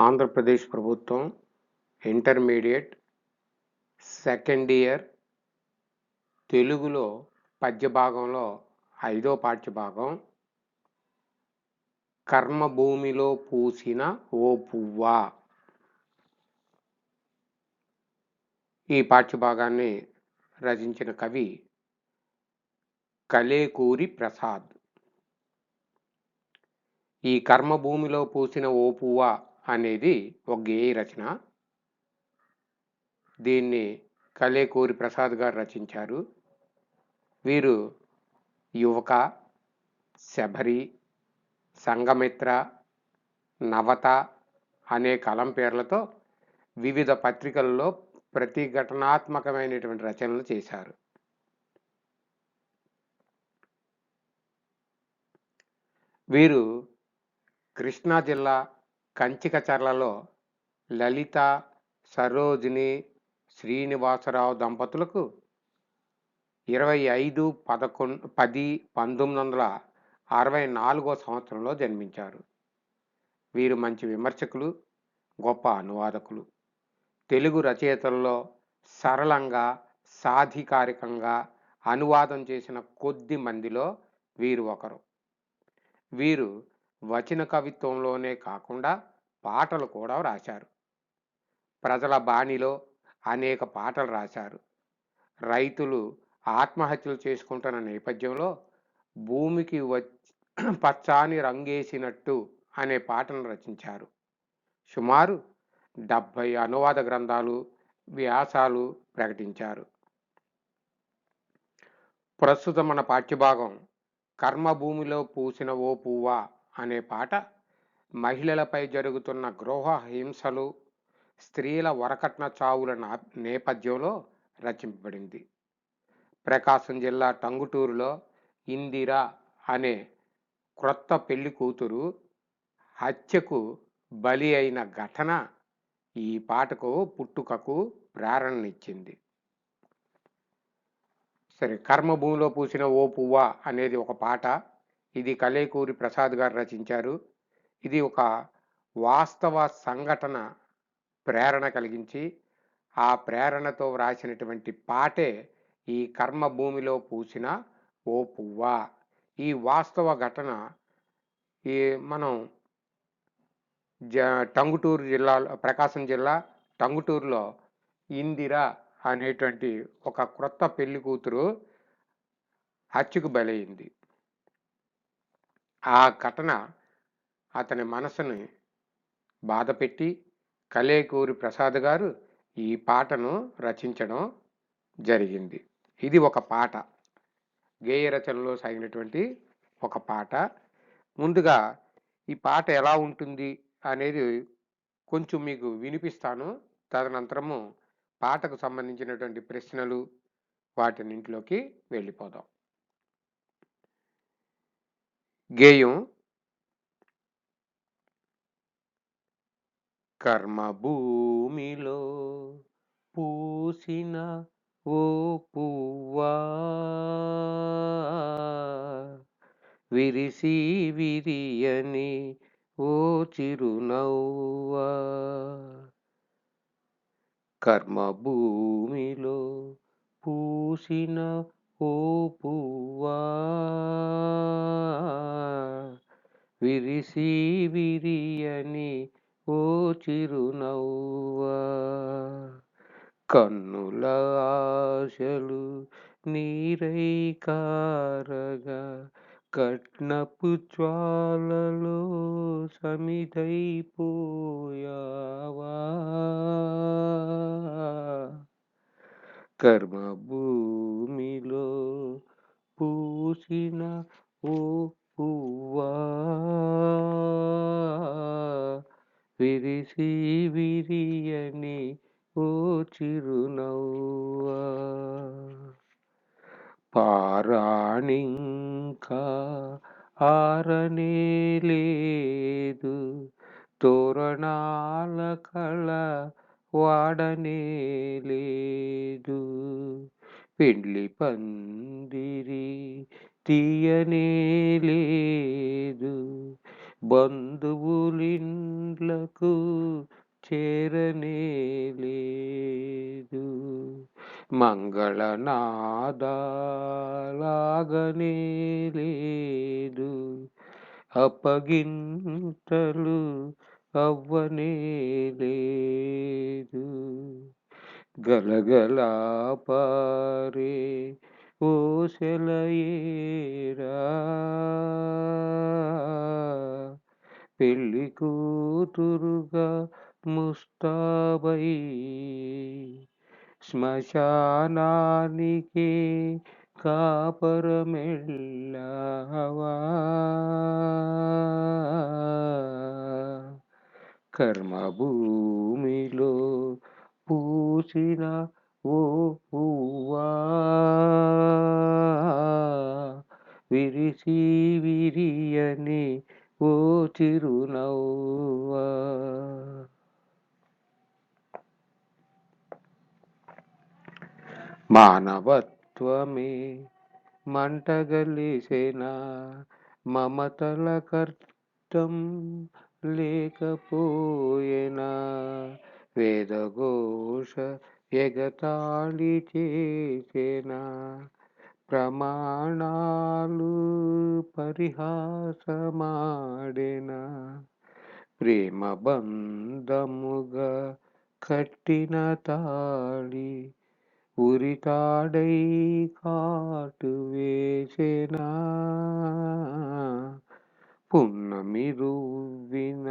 ఆంధ్రప్రదేశ్ ప్రభుత్వం intermediate second year తెలుగులో పద్య భాగంలో 5వ పాఠ్యభాగం కర్మభూమిలో పూసిన ఓ పువ్వా. ఈ పాఠ్యభాగాన్ని రచించిన కవి కలేకూరి ప్రసాద్. ఈ కర్మభూమిలో పూసిన ఓ పువ్వా అనేది ఒక గేయ రచన. దీన్ని కలేకూరి ప్రసాద్ గారు రచించారు. వీరు యువక, శబరి, సంఘమిత్ర, నవత అనే కలం పేర్లతో వివిధ పత్రికల్లో ప్రతిఘటనాత్మకమైనటువంటి రచనలు చేశారు. వీరు కృష్ణా జిల్లా కంచికచర్లలో లలిత, సరోజిని, శ్రీనివాసరావు దంపతులకు 25/10/1964 సంవత్సరంలో జన్మించారు. వీరు మంచి విమర్శకులు, గొప్ప అనువాదకులు. తెలుగు రచయితల్లో సరళంగా, సాధికారికంగా అనువాదం చేసిన కొద్ది మందిలో వీరు ఒకరు. వీరు వచన కవిత్వంలోనే కాకుండా పాటలు కూడా రాశారు. ప్రజల బాణిలో అనేక పాటలు రాశారు. రైతులు ఆత్మహత్యలు చేసుకుంటున్న నేపథ్యంలో భూమికి పచ్చాని రంగేసినట్టు అనే పాటను రచించారు. సుమారు 70 అనువాద గ్రంథాలు, వ్యాసాలు ప్రకటించారు. ప్రస్తుతం మన పాఠ్యభాగం కర్మభూమిలో పూసిన ఓ పువ్వా అనే పాట మహిళలపై జరుగుతున్న గృహ హింసలు, స్త్రీల వరకట్న చావుల నేపథ్యంలో రచింపబడింది. ప్రకాశం జిల్లా టంగుటూరులో ఇందిర అనే క్రొత్త పెళ్లి కూతురు హత్యకు బలి అయిన ఘటన ఈ పాటకు పుట్టుకకు ప్రేరణనిచ్చింది. సరే, కర్మభూమిలో పూసిన ఓ పువ్వా అనేది ఒక పాట. ఇది కలేకూరి ప్రసాద్ గారు రచించారు. ఇది ఒక వాస్తవ సంఘటన ప్రేరణ కలిగించి ఆ ప్రేరణతో వ్రాసినటువంటి పాటే ఈ కర్మభూమిలో పూసిన ఓ పువ్వా. ఈ వాస్తవ ఘటన మనం టంగుటూరు జిల్లాలో, ప్రకాశం జిల్లా టంగుటూరులో ఇందిర అనేటువంటి ఒక క్రొత్త పెళ్లి కూతురు హత్యకు బలైంది. ఆ ఘటన అతని మనసుని బాధపెట్టి కలేకూరి ప్రసాద్ గారు ఈ పాటను రచించడం జరిగింది. ఇది ఒక పాట, గేయ రచనలో సాగినటువంటి ఒక పాట. ముందుగా ఈ పాట ఎలా ఉంటుంది అనేది కొంచెం మీకు వినిపిస్తాను. తదనంతరము పాటకు సంబంధించినటువంటి ప్రశ్నలు వాటినింటిలోకి వెళ్ళిపోదాం. గేయం. కర్మభూమిలో పూసిన ఓ పువ్వా, విరిసి విరియని ఓ చిరునవ్వా. కర్మభూమిలో పూసిన ఓ పువ్వా, విరిసి విరియని ఓ చిరునవ్వా. కన్నుల ఆశలు నీరై కారగా కట్నపు జ్వాలలో సమిధైపోయావా. కర్మభూమిలో పూసిన ఓ పువ్వా, విరిసి విరియని ఓ చిరునవ్వా. పారాణింకా ఆరనే లేదు, తోరణాల కళ వాడనే లేదు. పెండ్లి పందిరి తీయనే లేదు, బంధువులిండ్లకు చేరనే లేదు. మంగళనాదాలాగనే లేదు. అప్పగింతలు అవ్వనే లేదు. గలగలా పారే ఓ సెలయేరా పెళ్లి కూతురుగా ముస్తాబై శ్మశానానికి కాపరమెళ్ళావా కర్మభూమిలో పూసిన ఓ పువ్వా విరిసి విరియని ఓ చిరునవ్వా మానవత్వమే మంటగలిసెనా మమతల కర్తం లేకపోయేనా వేదఘోష ఎగతాళి చేసేనా ప్రమాణాలు పరిహాసమాడెనా ప్రేమ బంధముగా కట్టిన తాళి ఉరితాడై కాటు వేసెనా పున్నమి రువ్విన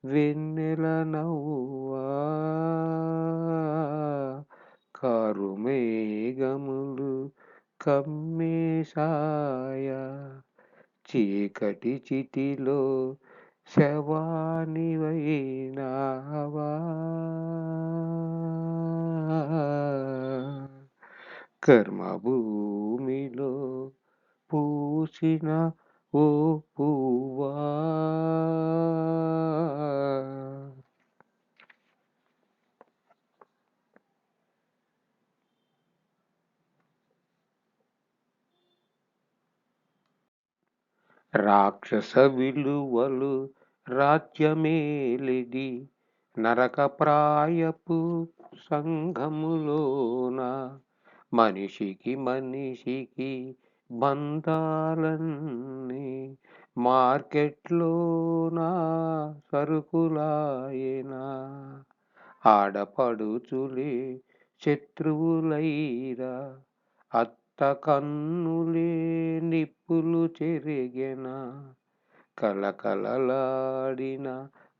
వెన్నెల నవ్వా కారు మేఘములు కమ్మేశాయ చీకటి చితిలో శవానివైనావా కర్మభూమిలో పూసిన ఓ పువ్వా రాక్షస విలువలు రాజ్యమేలిది నరకప్రాయపు సంఘములోన మనిషికి మనిషికి బంధాలన్నీ మార్కెట్లోన సరుకులాయనా ఆడపడుచులే శత్రువులైరా అత్త కన్నులే నిప్పులు చెరిగెనా కలకలలాడిన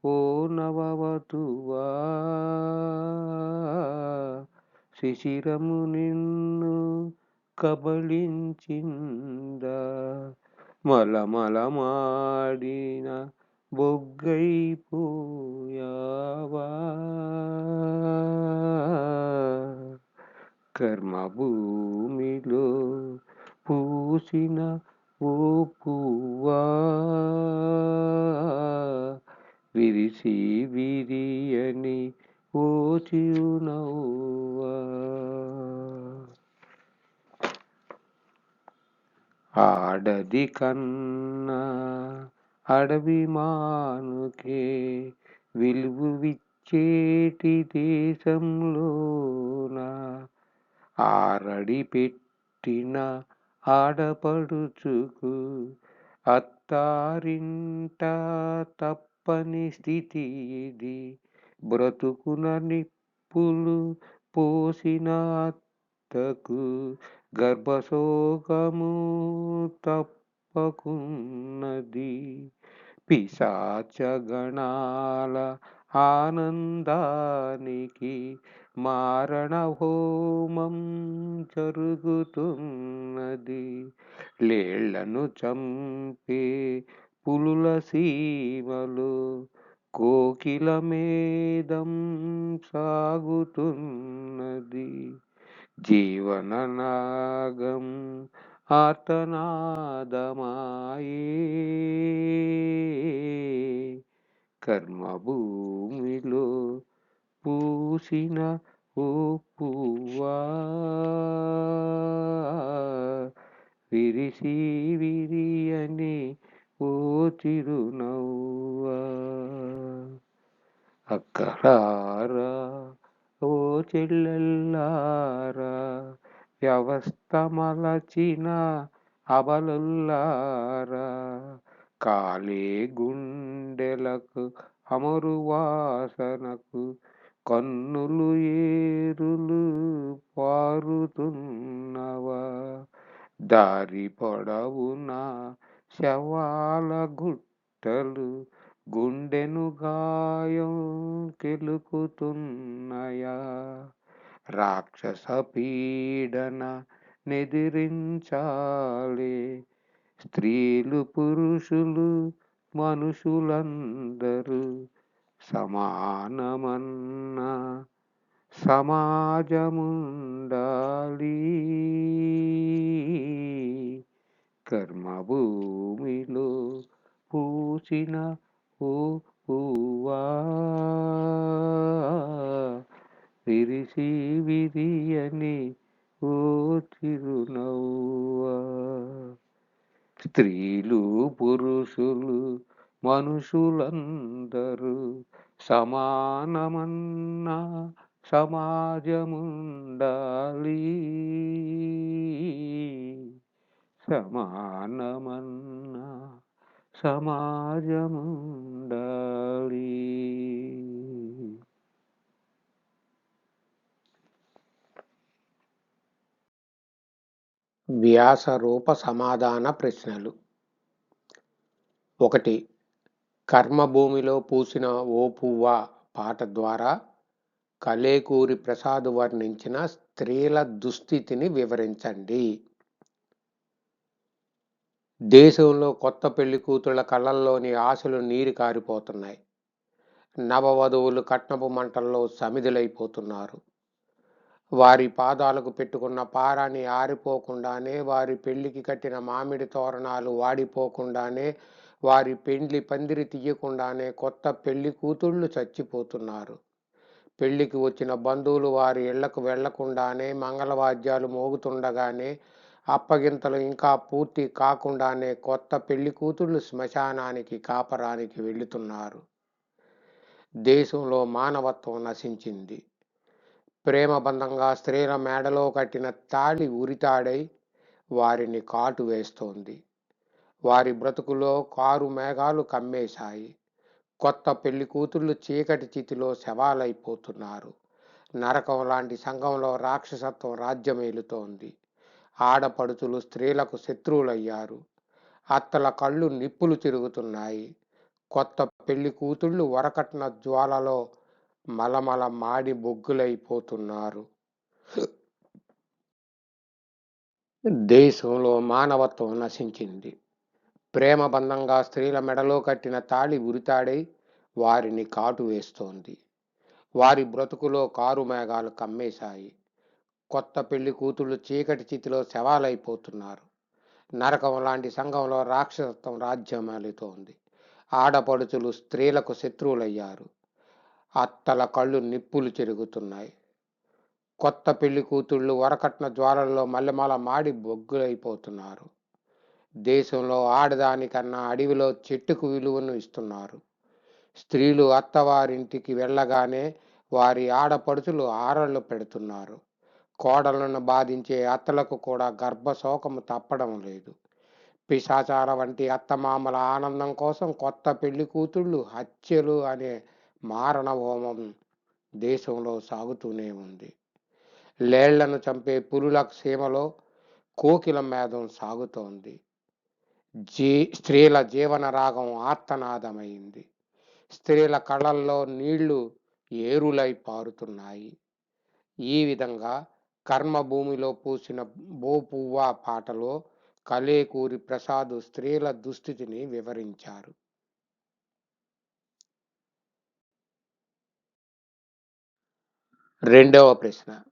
ఓ నవవధువా శిశిరము నిన్ను కబళించిందా మలమలమాడిన బొగ్గైపోయావా కర్మభూమిలో పూసిన ఓ పువ్వా విరిసి విరియని ఓ చిరునవ్వా ఆడది కన్నా అడవి మానుకే విలువిచ్చేటి దేశంలోన ఆరడి పెట్టిన ఆడపడుచుకు అత్తారింట తప్పని స్థితి ఇది బ్రతుకున నిప్పులు పోసిన అత్తకు గర్భశోకము తప్పకున్నది పిశాచగణాల ఆనందానికి మారణ హోమం జరుగుతున్నది లేళ్లను చంపే పులుల సీమలు కోకిల మేధం సాగుతున్నది జీవననాగం ఆర్తనాదమాయే కర్మభూమిలో పూసిన ఓ పువ్వా విరిసి విరియని ఓ చిరునవ్వా అక్కలారా ఓ చెల్లెల్లారా వ్యవస్థ మలచిన అబలుల్లారా కాలే గుండెలకు అమరు వాసనకు కన్నులు ఏరులు పారుతున్నవా దారి పొడవునా శవాల గుట్టలు గుండెను గాయం కెలుకుతున్నయా రాక్షస పీడన నెదిరించాలే స్త్రీలు పురుషులు మనుషులందరూ సమానమన్న సమాజముండాలి కర్మభూమిలో పూసిన ఓ పువ్వా విరిసి విరియని ఓ చిరునవ్వా స్త్రీలు పురుషులు మనుషులందరూ సమానమన్న సమాజముండాలి సమానమన్న సమాజముండాలి. వ్యాస రూప సమాధాన ప్రశ్నలు. 1. కర్మభూమిలో పూసిన ఓ పువ్వా పాట ద్వారా కలేకూరి ప్రసాద్ వర్ణించిన స్త్రీల దుస్థితిని వివరించండి. దేశంలో కొత్త పెళ్లి కూతుళ్ల కళ్ళల్లోని ఆశలు నీరు కారిపోతున్నాయి. నవవధువులు కట్నపు మంటల్లో సమిధులైపోతున్నారు. వారి పాదాలకు పెట్టుకున్న పారాని ఆరిపోకుండానే, వారి పెళ్లికి కట్టిన మామిడి తోరణాలు వాడిపోకుండానే, వారి పెండ్లి పందిరి తీయకుండానే కొత్త పెళ్లి కూతుళ్ళు చచ్చిపోతున్నారు. పెళ్లికి వచ్చిన బంధువులు వారి ఇళ్లకు వెళ్లకుండానే, మంగళవాద్యాలు మోగుతుండగానే, అప్పగింతలు ఇంకా పూర్తి కాకుండానే కొత్త పెళ్లి కూతుళ్ళు శ్మశానానికి కాపరానికి వెళుతున్నారు. దేశంలో మానవత్వం నశించింది. ప్రేమబంధంగా స్త్రీల మెడలో కట్టిన తాళి ఉరితాడై వారిని కాటు వేస్తోంది. వారి బ్రతుకులో కారు మేఘాలు కమ్మేశాయి. కొత్త పెళ్లి కూతుళ్ళు చీకటి చితిలో శవాలైపోతున్నారు. నరకం లాంటి సంఘంలో రాక్షసత్వం రాజ్యమేలుతోంది. ఆడపడుచులు స్త్రీలకు శత్రువులయ్యారు. అత్తల కళ్ళు నిప్పులు తిరుగుతున్నాయి. కొత్త పెళ్లి కూతుళ్ళు వరకట్న జ్వాలలో మలమల మాడి బొగ్గులైపోతున్నారు. దేశంలో మానవత్వం నశించింది. ప్రేమబంధంగా స్త్రీల మెడలో కట్టిన తాళి ఉరితాడై వారిని కాటు వేస్తోంది. వారి బ్రతుకులో కారు మేఘాలు కమ్మేశాయి. కొత్త పెళ్లి కూతుళ్ళు చీకటి చితిలో శవాలైపోతున్నారు. నరకం లాంటి సంఘంలో రాక్షసత్వం రాజ్యమేలుతోంది. ఆడపడుచులు స్త్రీలకు శత్రువులయ్యారు. అత్తల కళ్ళు నిప్పులు చెరుగుతున్నాయి. కొత్త పెళ్లి కూతుళ్ళు వరకట్న జ్వాలల్లో మల్లెమాల మాడి బొగ్గులైపోతున్నారు. దేశంలో ఆడదానికన్నా అడవిలో చెట్టుకు విలువను ఇస్తున్నారు. స్త్రీలు అత్తవారింటికి వెళ్ళగానే వారి ఆడపడుచులు ఆరళ్ళు పెడుతున్నారు. కోడలను బాధించే అత్తలకు కూడా గర్భశోకము తప్పడం లేదు. పిశాచాల వంటి అత్తమామల ఆనందం కోసం కొత్త పెళ్లి కూతుళ్ళు హత్యలు అనే మారణ హోమం దేశంలో సాగుతూనే ఉంది. లేళ్లను చంపే పులుల సీమలో కోకిల మేధం సాగుతోంది. స్త్రీల జీవన రాగం ఆర్తనాదమైంది. స్త్రీల కళ్ళల్లో నీళ్లు ఏరులై పారుతున్నాయి. ఈ విధంగా కర్మభూమిలో పూసిన బో పువ్వా పాటలో కలేకూరి ప్రసాద్ స్త్రీల దుస్థితిని వివరించారు. రెండవ ప్రశ్న.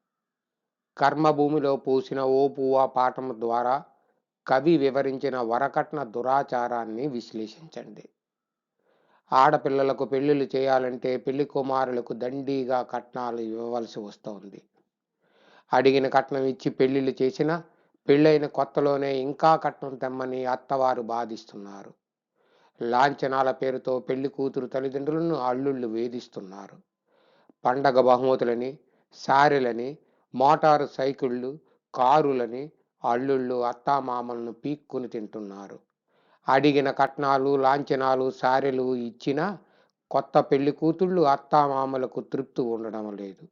కర్మభూమిలో పూసిన ఓ పువ్వా పాఠం ద్వారా కవి వివరించిన వరకట్న దురాచారాన్ని విశ్లేషించండి. ఆడపిల్లలకు పెళ్లిళ్ళు చేయాలంటే పెళ్లి కుమారులకు దండిగా కట్నాలు ఇవ్వవలసి వస్తోంది. అడిగిన కట్నం ఇచ్చి పెళ్లిళ్ళు చేసినా పెళ్ళైన కొత్తలోనే ఇంకా కట్నం తెమ్మని అత్తవారు బాధిస్తున్నారు. లాంఛనాల పేరుతో పెళ్లి కూతురు తల్లిదండ్రులను అల్లుళ్ళు వేధిస్తున్నారు. పండగ బహుమతులని, సారెలని, మోటారు సైకిళ్ళు, కారులని అల్లుళ్ళు అత్తామామలను పీక్కుని తింటున్నారు. అడిగిన కట్నాలు, లాంఛనాలు, సారెలు ఇచ్చినా కొత్త పెళ్లి కూతుళ్ళు అత్తామామలకు తృప్తి ఉండడం లేదు.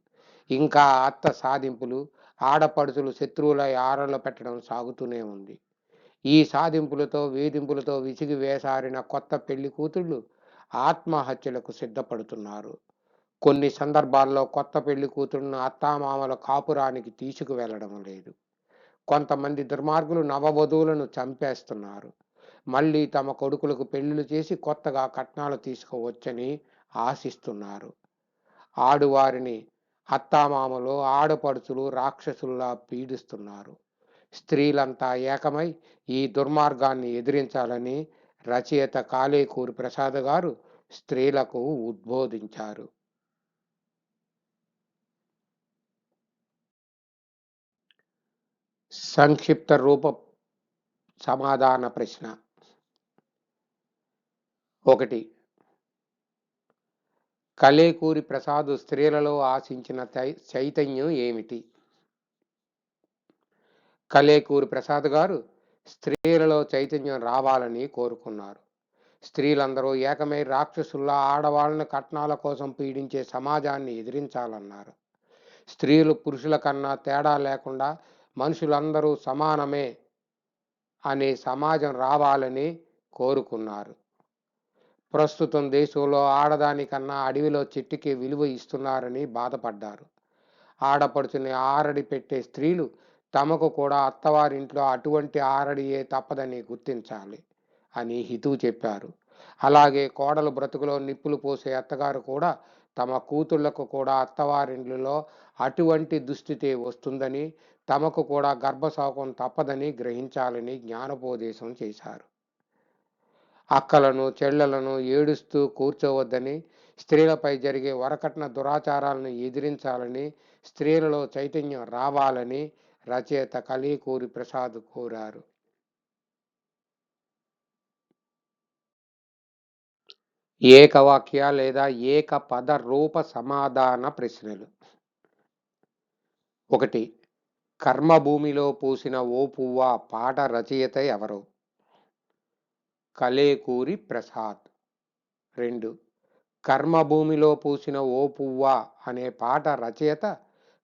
ఇంకా అత్త సాధింపులు, ఆడపడుచులు శత్రువులై ఆరలో పెట్టడం సాగుతూనే ఉంది. ఈ సాధింపులతో, వేధింపులతో విసిగి వేసారిన కొత్త పెళ్లి కూతుళ్ళు ఆత్మహత్యలకు సిద్ధపడుతున్నారు. కొన్ని సందర్భాల్లో కొత్త పెళ్లి కూతురును అత్తామామల కాపురానికి తీసుకువెళ్లడం లేదు. కొంతమంది దుర్మార్గులు నవవధువులను చంపేస్తున్నారు. మళ్ళీ తమ కొడుకులకు పెళ్లిళ్ళు చేసి కొత్తగా కట్నాలు తీసుకోవచ్చని ఆశిస్తున్నారు. ఆడువారిని అత్తామామలు, ఆడపడుచులు రాక్షసుల్లా పీడిస్తున్నారు. స్త్రీలంతా ఏకమై ఈ దుర్మార్గాన్ని ఎదిరించాలని రచయిత కాలేకూరి ప్రసాద్ గారు స్త్రీలకు ఉద్బోధించారు. సంక్షిప్త రూప సమాధాన ప్రశ్న. 1. కలేకూరి ప్రసాద్ స్త్రీలలో ఆశించిన చైతన్యం ఏమిటి? కలేకూరి ప్రసాద్ గారు స్త్రీలలో చైతన్యం రావాలని కోరుకున్నారు. స్త్రీలందరూ ఏకమై రాక్షసుల్లా ఆడవాళ్ళని కట్నాల కోసం పీడించే సమాజాన్ని ఎదిరించాలన్నారు. స్త్రీలు పురుషుల కన్నా తేడా లేకుండా మనుషులందరూ సమానమే అనే సమాజం రావాలని కోరుకున్నారు. ప్రస్తుతం దేశంలో ఆడదానికన్నా అడవిలో చెట్టుకి విలువ ఇస్తున్నారని బాధపడ్డారు. ఆడపడుచుని ఆరడి పెట్టే స్త్రీలు తమకు కూడా అత్తవారింట్లో అటువంటి ఆరడియే తప్పదని గుర్తించాలి అని హితవు చెప్పారు. అలాగే కోడలు బ్రతుకులో నిప్పులు పోసే అత్తగారు కూడా తమ కూతుళ్లకు కూడా అత్తవారింట్లో అటువంటి దుస్థితి వస్తుందని, తమకు కూడా గర్భశోకం తప్పదని గ్రహించాలని జ్ఞానోపదేశం చేశారు. అక్కలను, చెల్లెలను ఏడుస్తూ కూర్చోవద్దని, స్త్రీలపై జరిగే వరకట్న దురాచారాలను ఎదిరించాలని, స్త్రీలలో చైతన్యం రావాలని రచయిత కలేకూరి ప్రసాద్ కోరారు. ఏకవాక్య లేదా ఏక పద రూప సమాధాన ప్రశ్నలు. 1. కర్మభూమిలో పూసిన ఓ పువ్వా పాట రచయిత ఎవరు? కలేకూరి ప్రసాద్. 2. కర్మభూమిలో పూసిన ఓ పువ్వా అనే పాట రచయిత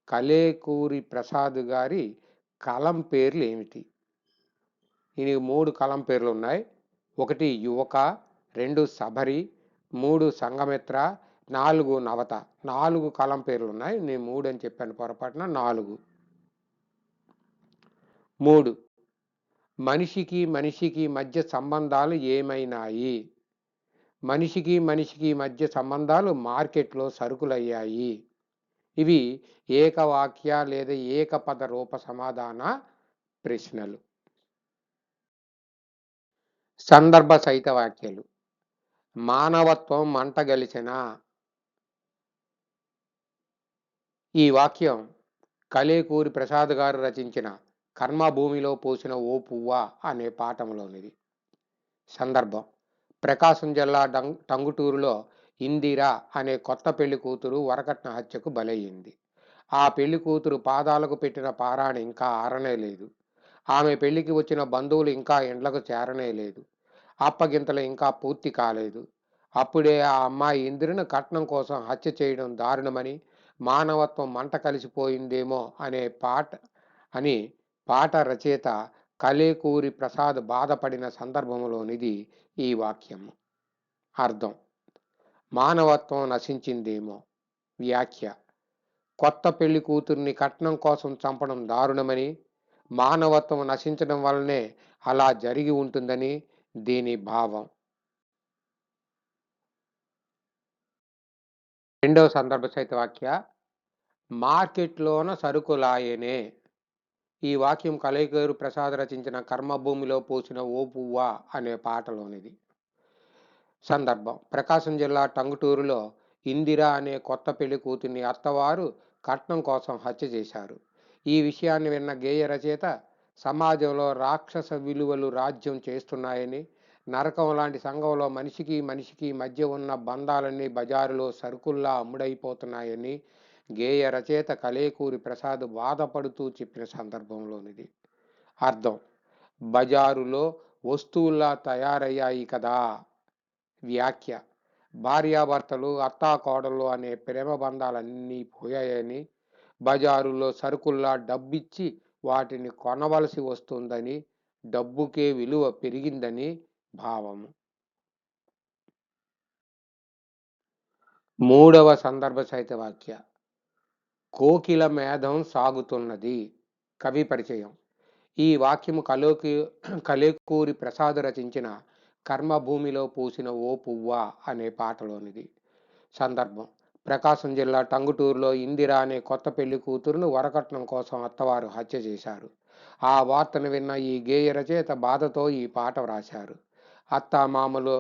కలేకూరి ప్రసాద్ గారి కలం పేర్లు ఏమిటి? దీనికి 3 కలం పేర్లు ఉన్నాయి. 1 యువక, 2 శబరి, 3 సంఘమిత్ర, 4 నవత. 4 కలం పేర్లు ఉన్నాయి. నేను 3 అని చెప్పాను పొరపాటున, 4. 3. మనిషికి మనిషికి మధ్య సంబంధాలు ఏమైనాయి? మనిషికి మనిషికి మధ్య సంబంధాలు మార్కెట్లో సరుకులయ్యాయి. ఇవి ఏకవాక్య లేదా ఏకపద రూప సమాధాన ప్రశ్నలు. సందర్భ సహిత వాక్యాలు. మానవత్వం మంటగలిసిన. ఈ వాక్యం కలేకూరి ప్రసాద్ గారు రచించిన కర్మభూమిలో పూసిన ఓ పువ్వా అనే పాఠంలోనిది. సందర్భం: ప్రకాశం జిల్లా టంగుటూరులో ఇందిరా అనే కొత్త పెళ్లి కూతురు వరకట్న హత్యకు బలయ్యింది. ఆ పెళ్లి కూతురు పాదాలకు పెట్టిన పారాణి ఇంకా ఆరనే లేదు. ఆమె పెళ్లికి వచ్చిన బంధువులు ఇంకా ఇండ్లకు చేరనే లేదు. అప్పగింతలు ఇంకా పూర్తి కాలేదు. అప్పుడే ఆ అమ్మాయి ఇందిరను కట్నం కోసం హత్య చేయడం దారుణమని, మానవత్వం మంట కలిసిపోయిందేమో అని పాట రచయిత కలేకూరి ప్రసాద్ బాధపడిన సందర్భంలోనిది ఈ వాక్యం. అర్థం: మానవత్వం నశించిందేమో. వ్యాఖ్య: కొత్త పెళ్లి కూతుర్ని కట్నం కోసం చంపడం దారుణమని, మానవత్వం నశించడం వల్లనే అలా జరిగి ఉంటుందని దీని భావం. రెండవ సందర్భ సహిత వాక్య: మార్కెట్లోన సరుకులాయనే. ఈ వాక్యం కలేకూరి ప్రసాద్ రచించిన కర్మభూమిలో పూసిన ఓ పువ్వా అనే పాటలోనిది. సందర్భం: ప్రకాశం జిల్లా టంగుటూరులో ఇందిరా అనే కొత్త పెళ్లి కూతుర్ని అత్తవారు కట్నం కోసం హత్య చేశారు. ఈ విషయాన్ని విన్న గేయ రచయిత సమాజంలో రాక్షస విలువలు రాజ్యం చేస్తున్నాయని, నరకం లాంటి సంఘంలో మనిషికి మనిషికి మధ్య ఉన్న బంధాలన్నీ బజారులో సరుకుల్లా అమ్ముడైపోతున్నాయని గేయ రచయిత కలేకూరి ప్రసాద్ బాధపడుతూ చెప్పిన సందర్భంలోనిది. అర్థం: బజారులో వస్తువుల్లా తయారయ్యాయి కదా. వ్యాఖ్య: భార్యాభర్తలు, అత్తాకోడళ్ళు అనే ప్రేమ బంధాలన్నీ పోయాయని, బజారులో సరుకుల్లా డబ్బిచ్చి వాటిని కొనవలసి వస్తుందని, డబ్బుకే విలువ పెరిగిందని భావము. మూడవ సందర్భ సహిత వాక్య: కోకిల మేధం సాగుతున్నది. కవి పరిచయం: ఈ వాక్యము కలేకూరి ప్రసాద్ రచించిన కర్మభూమిలో పూసిన ఓ పువ్వా అనే పాటలోనిది. సందర్భం: ప్రకాశం జిల్లా టంగుటూరులో ఇందిర అనే కొత్త పెళ్లి కూతురును వరకట్నం కోసం అత్తవారు హత్య చేశారు. ఆ వార్తను విన్న ఈ గేయ రచయిత బాధతో ఈ పాట వ్రాశారు. అత్తామామలు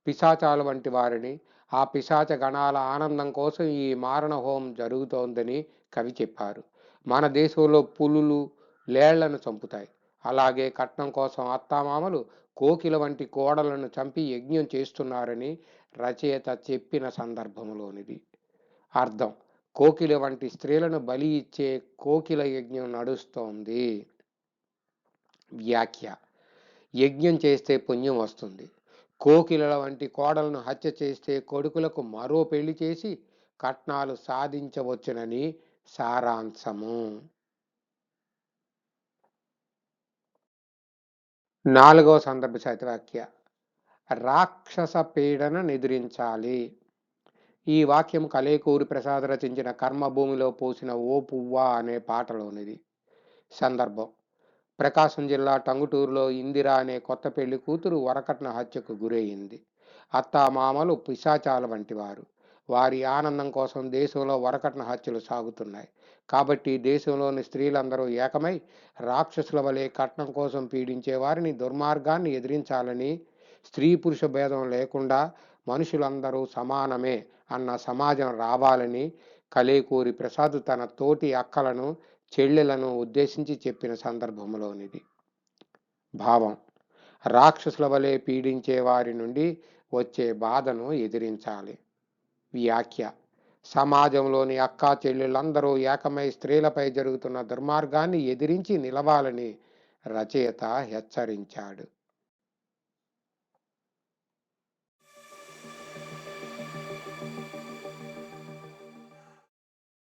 పిశాచాల వంటి వారిని, ఆ పిశాచ గణాల ఆనందం కోసం ఈ మారణ హోమం జరుగుతోందని కవి చెప్పారు. మన దేశంలో పులులు లేళ్లను చంపుతాయి. అలాగే కట్నం కోసం అత్తామామలు కోకిల వంటి కోడలను చంపి యజ్ఞం చేస్తున్నారని రచయిత చెప్పిన సందర్భంలోనిది. అర్థం: కోకిల వంటి స్త్రీలను బలి ఇచ్చే కోకిల యజ్ఞం నడుస్తోంది. వ్యాఖ్య: యజ్ఞం చేస్తే పుణ్యం వస్తుంది. కోకిలల వంటి కోడలను హత్య చేస్తే కొడుకులకు మరో పెళ్లి చేసి కట్నాలు సాధించవచ్చునని సారాంశము. నాలుగవ సందర్భ సహిత వాక్య: రాక్షస పీడన నిద్రించాలి. ఈ వాక్యం కలేకూరి ప్రసాద్ రచించిన కర్మభూమిలో పూసిన ఓ పువ్వా అనే పాటలోనిది. సందర్భం: ప్రకాశం జిల్లా టంగుటూరులో ఇందిర అనే కొత్త పెళ్లి కూతురు వరకట్న హత్యకు గురయింది. అత్తామామలు పిశాచాల వంటి వారు. వారి ఆనందం కోసం దేశంలో వరకట్న హత్యలు సాగుతున్నాయి. కాబట్టి దేశంలోని స్త్రీలందరూ ఏకమై రాక్షసుల వలె కట్నం కోసం పీడించే వారిని, దుర్మార్గాన్ని ఎదిరించాలని, స్త్రీ పురుష భేదం లేకుండా మనుషులందరూ సమానమే అన్న సమాజం రావాలని కలేకూరి ప్రసాద్ తన తోటి అక్కలను, చెల్లెలను ఉద్దేశించి చెప్పిన సందర్భంలోనిది. భావం: రాక్షసుల వలె పీడించే వారి నుండి వచ్చే బాధను ఎదిరించాలి. వ్యాఖ్య: సమాజంలోని అక్కా చెల్లెళ్ళందరూ ఏకమై స్త్రీలపై జరుగుతున్న దుర్మార్గాన్ని ఎదిరించి నిలవాలని రచయిత హెచ్చరించాడు.